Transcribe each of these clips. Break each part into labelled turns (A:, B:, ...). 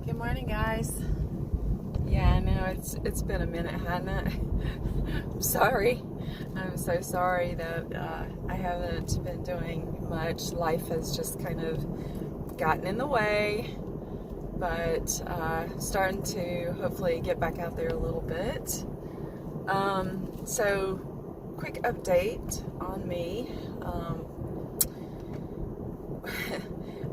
A: Good morning, guys. Yeah, I know it's been a minute, hasn't it? I'm sorry. I'm so sorry that I haven't been doing much. Life has just kind of gotten in the way, but starting to hopefully get back out there a little bit. So, quick update on me.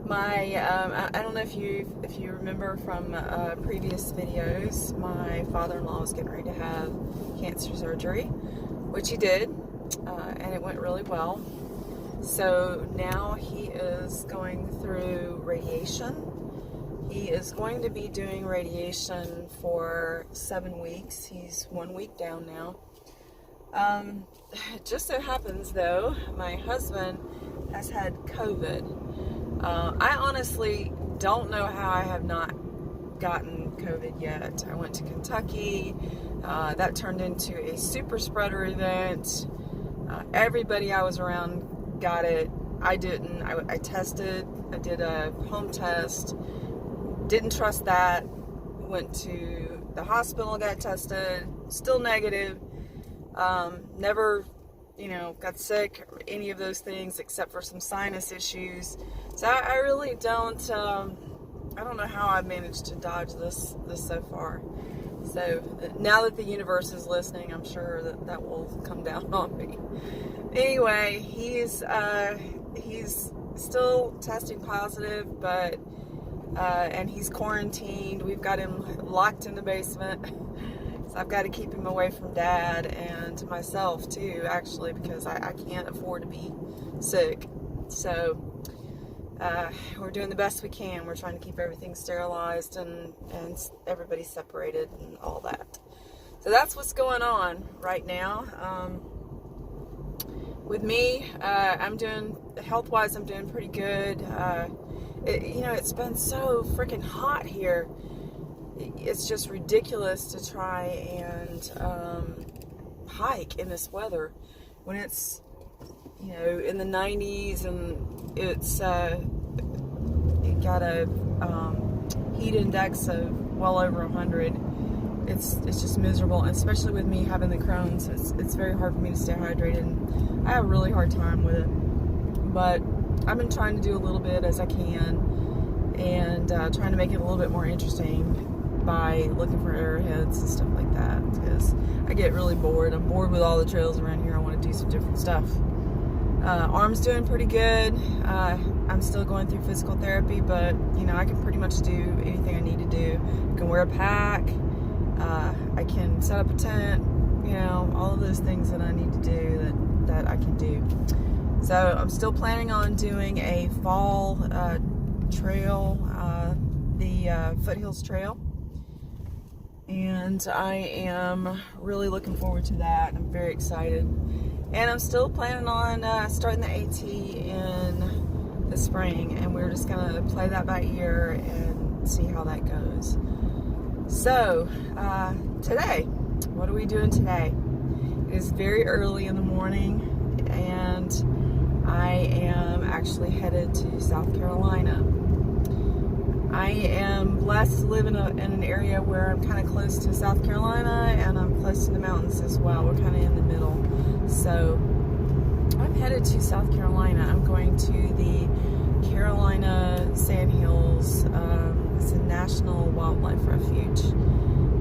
A: I don't know if you remember from previous videos, my father-in-law was getting ready to have cancer surgery, which he did, and it went really well. So now he is going through radiation. He is going to be doing radiation for 7 weeks. He's 1 week down now. It just so happens, though, my husband has had COVID. I honestly don't know how I have not gotten COVID yet. I went to Kentucky. That turned into a super spreader event. Everybody I was around got it. I didn't. I tested. I did a home test. Didn't trust that. Went to the hospital, got tested. Still negative. Never, got sick or any of those things except for some sinus issues. So I really don't, I don't know how I've managed to dodge this so far. So now that the universe is listening, I'm sure that will come down on me. Anyway, he's still testing positive, but, and he's quarantined. We've got him locked in the basement. So I've got to keep him away from Dad and myself too, actually, because I can't afford to be sick. So we're doing the best we can. We're trying to keep everything sterilized and everybody separated and all that. So that's what's going on right now. With me, I'm doing, health-wise, I'm doing pretty good. It's been so freaking hot here. It's just ridiculous to try and hike in this weather when it's, in the 90s and it's it got a heat index of well over 100. It's just miserable, and especially with me having the Crohn's, it's very hard for me to stay hydrated, and I have a really hard time with it. But I've been trying to do a little bit as I can, and trying to make it a little bit more interesting by looking for arrowheads and stuff like that, because I get really bored. I'm bored with all the trails around here. I want to do some different stuff. Arm's doing pretty good. I'm still going through physical therapy, but I can pretty much do anything I need to do. I can wear a pack. I can set up a tent. All of those things that I need to do that I can do. So I'm still planning on doing a fall trail, the Foothills Trail. And I am really looking forward to that. I'm very excited. And I'm still planning on starting the AT in the spring. And we're just going to play that by ear and see how that goes. So, today, what are we doing today? It is very early in the morning. And I am actually headed to South Carolina. I am blessed to live in an area where I'm kind of close to South Carolina and I'm close to the mountains as well. We're kind of in the middle. So I'm headed to South Carolina. I'm going to the Carolina Sandhills. It's a national wildlife refuge.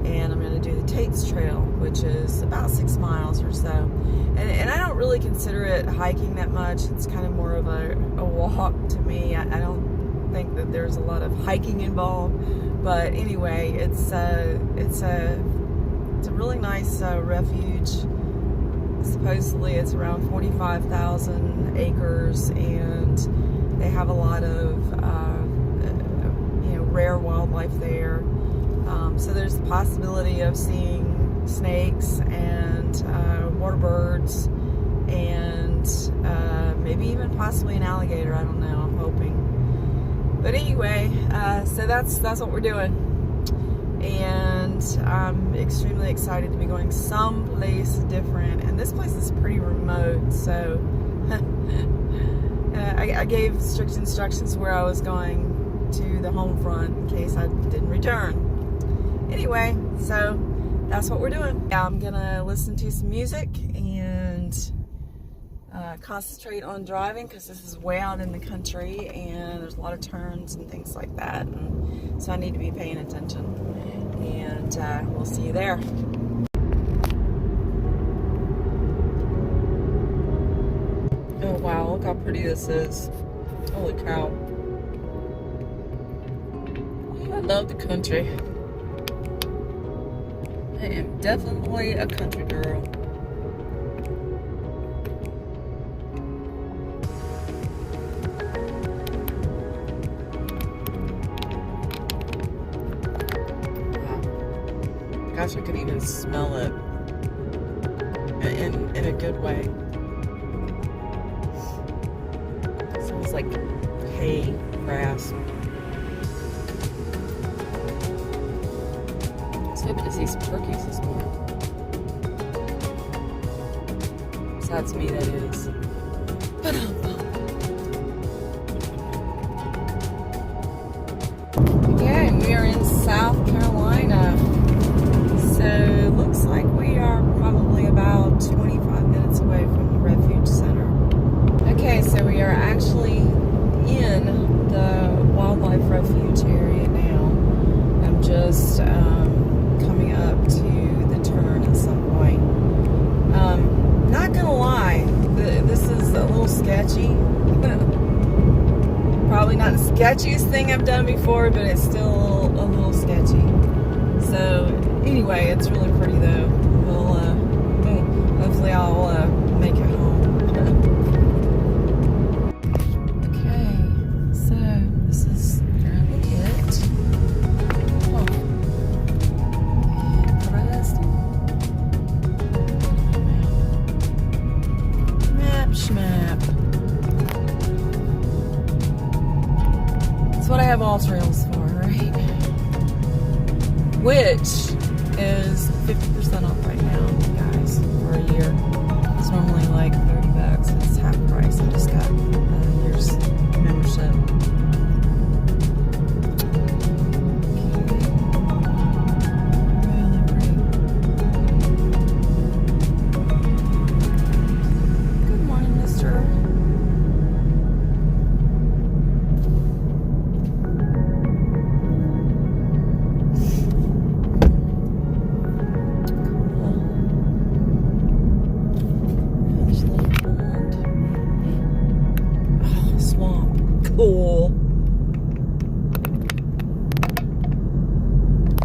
A: And I'm going to do the Tate's Trail, which is about 6 miles or so. And I don't really consider it hiking that much. It's kind of more of a walk to me. I don't think that there's a lot of hiking involved, but anyway, it's a really nice refuge. Supposedly it's around 45,000 acres, and they have a lot of rare wildlife there. So there's the possibility of seeing snakes and water birds and maybe even possibly an alligator. I don't know. I'm hoping. But anyway, so that's what we're doing, and I'm extremely excited to be going someplace different. And this place is pretty remote, so I gave strict instructions where I was going to the home front in case I didn't return. Anyway, so that's what we're doing. I'm gonna listen to some music and concentrate on driving because this is way out in the country and there's a lot of turns and things like that, and so I need to be paying attention. And we'll see you there. Oh wow, look how pretty this is. Holy cow. I love the country. I am definitely a country girl. Wow. Gosh, I could even smell it in a good way. It smells like hay, grass. Hoping to see some turkeys this morning. Besides me, that is. Okay, we are in South Carolina. So, looks like we are probably about 25 minutes away from the Refuge Center. Okay, so we are actually in the wildlife refuge area now. I'm just coming up to the turn at some point. Not gonna lie, this is a little sketchy. Probably not the sketchiest thing I've done before, but it's still a little sketchy. So anyway, it's really pretty though. We'll hopefully I'll make it home. Okay, so this is currently it. Schmap. That's what I have all trails for, right? Which is 50% off right now, guys, for a year. It's normally like $30. It's half price. I just got a year's membership. Cool. I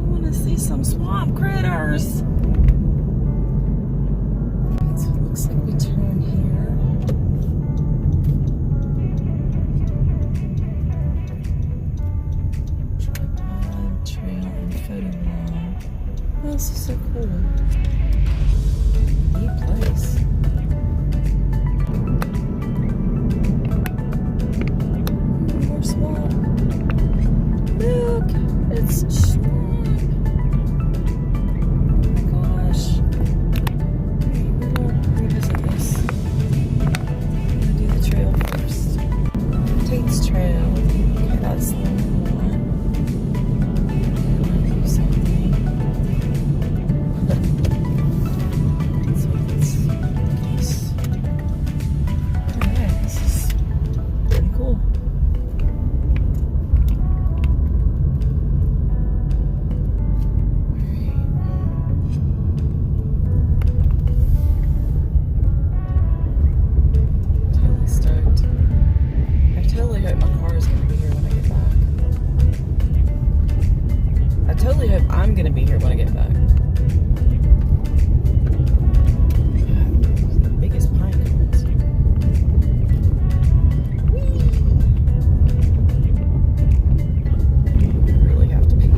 A: want to see some swamp critters. So it looks like we turn here. Tripod, trail, and photo wall. Oh, this is so cool. Neat place. Look, it's swamp. Oh my gosh. We'll revisit this. I'm gonna do the trail first. Tate's Trail. Okay, that's the one. I want to do something. So let's alright, this is pretty cool. I'm gonna be here when I get back. God, the biggest pine cones. I really have to pee.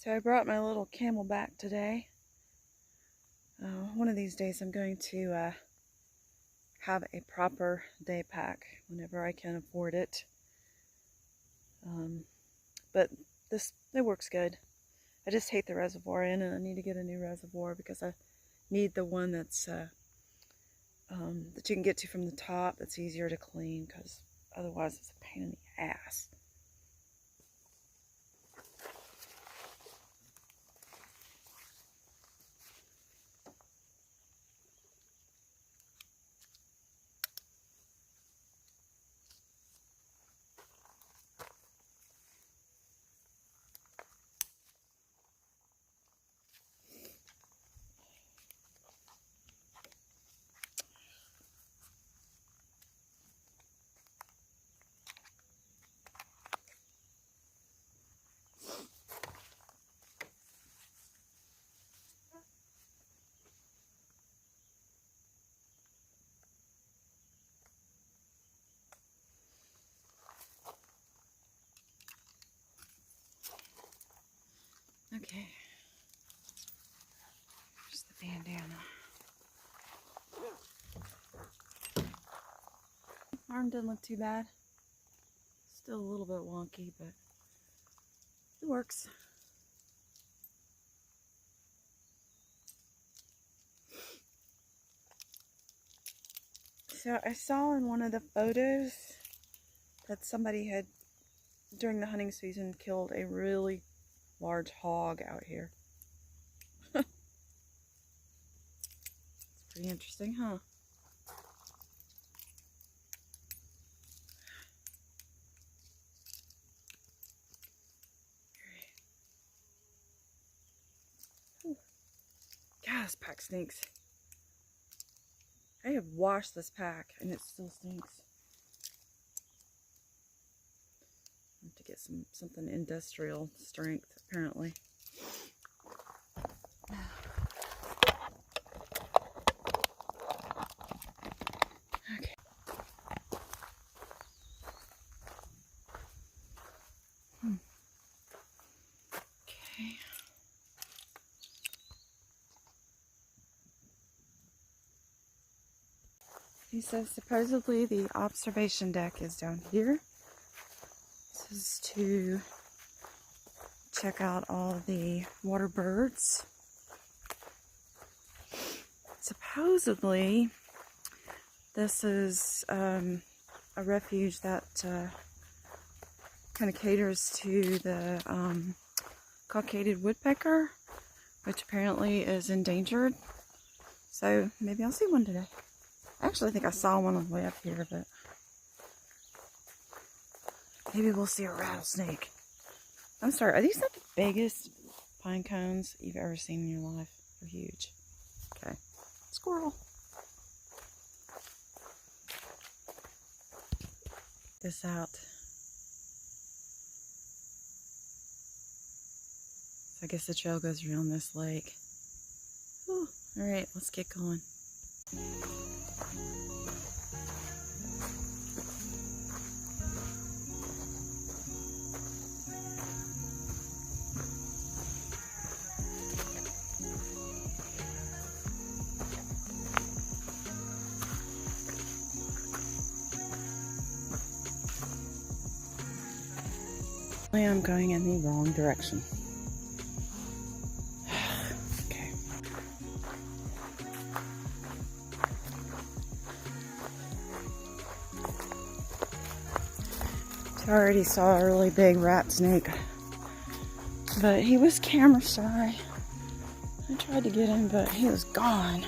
A: So I brought my little Camelback today. One of these days I'm going to have a proper day pack whenever I can afford it. But it works good. I just hate the reservoir in, and I need to get a new reservoir because I need the one that's that you can get to from the top, that's easier to clean, because otherwise it's a pain in the ass. Okay, here's the bandana. Arm doesn't look too bad. Still a little bit wonky, but it works. So I saw in one of the photos that somebody had, during the hunting season, killed a really large hog out here. It's pretty interesting, huh? God, this pack stinks. I have washed this pack and it still stinks. I have to get something industrial strength, apparently. Okay. Okay. He says supposedly the observation deck is down here. This is to check out all the water birds. Supposedly this is a refuge that kind of caters to the cockaded woodpecker, which apparently is endangered. So maybe I'll see one today. Actually, I think I saw one on the way up here, but maybe we'll see a rattlesnake. I'm sorry, are these not the biggest pine cones you've ever seen in your life? They're huge. Okay. Squirrel. This out. So I guess the trail goes around this lake. Whew. All right, let's get going. I'm going in the wrong direction. Okay. So I already saw a really big rat snake, but he was camera shy. I tried to get him, but he was gone.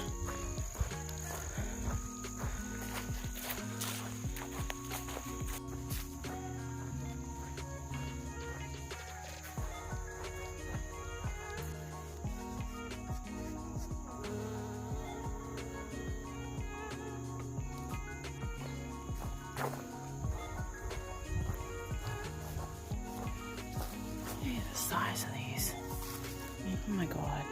A: Size of these. Oh my god.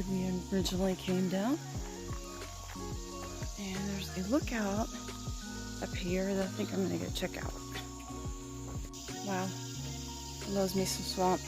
A: road we originally came down. And there's a lookout up here that I think I'm gonna go check out. Wow, loves me some swamp.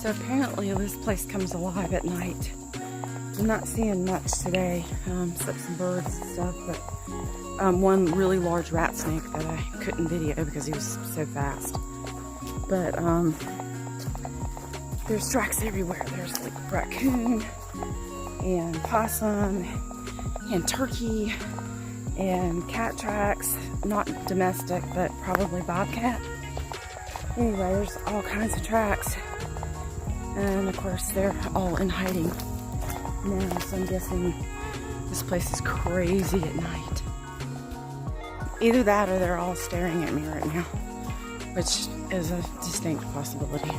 A: So apparently this place comes alive at night. I'm not seeing much today, except some birds and stuff, but one really large rat snake that I couldn't video because he was so fast. But there's tracks everywhere. There's like raccoon and possum and turkey and cat tracks. Not domestic, but probably bobcat. Anyway, there's all kinds of tracks. And of course, they're all in hiding now, so I'm guessing this place is crazy at night. Either that or they're all staring at me right now, which is a distinct possibility.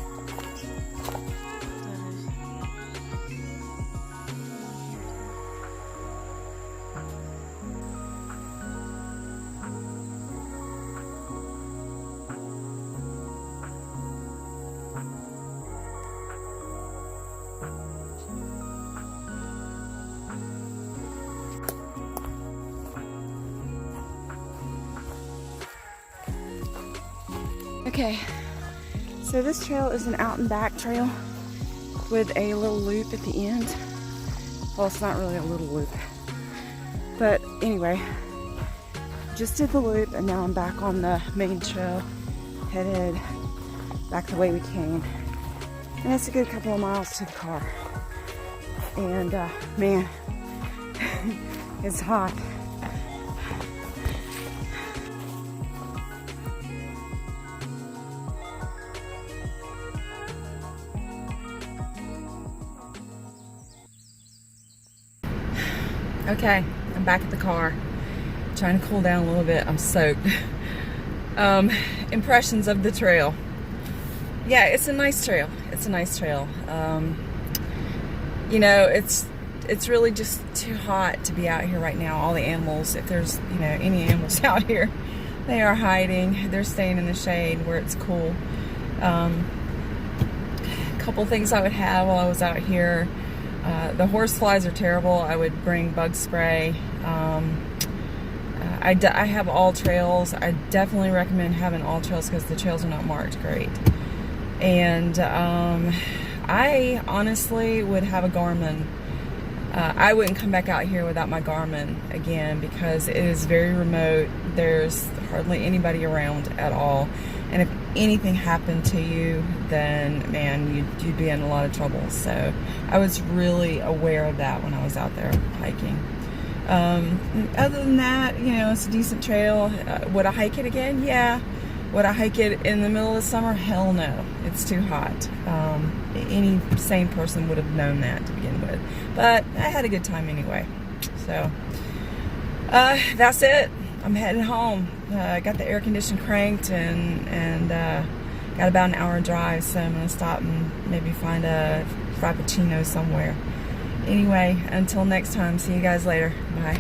A: Okay, so this trail is an out and back trail with a little loop at the end. Well, it's not really a little loop, but anyway, just did the loop and now I'm back on the main trail, headed back the way we came. And it's a good couple of miles to the car. And man, it's hot. Okay, I'm back at the car, trying to cool down a little bit. I'm soaked. Impressions of the trail. Yeah, it's a nice trail. It's a nice trail. You know, it's really just too hot to be out here right now. All the animals, if there's, you know, any animals out here, they are hiding. They're staying in the shade where it's cool. A couple things I would have while I was out here. The horse flies are terrible. I would bring bug spray. I have all trails. I definitely recommend having all trails because the trails are not marked great. And I honestly would have a Garmin. I wouldn't come back out here without my Garmin again because it is very remote. There's hardly anybody around at all. And if anything happened to you, then man, you'd be in a lot of trouble. So I was really aware of that when I was out there hiking. Other than that, you know, it's a decent trail. Would I hike it again? Yeah. Would I hike it in the middle of the summer? Hell no. It's too hot. Any sane person would have known that to begin with. But I had a good time anyway. So that's it. I'm heading home. I got the air conditioner cranked and got about an hour drive, so I'm going to stop and maybe find a Frappuccino somewhere. Anyway, until next time, see you guys later. Bye.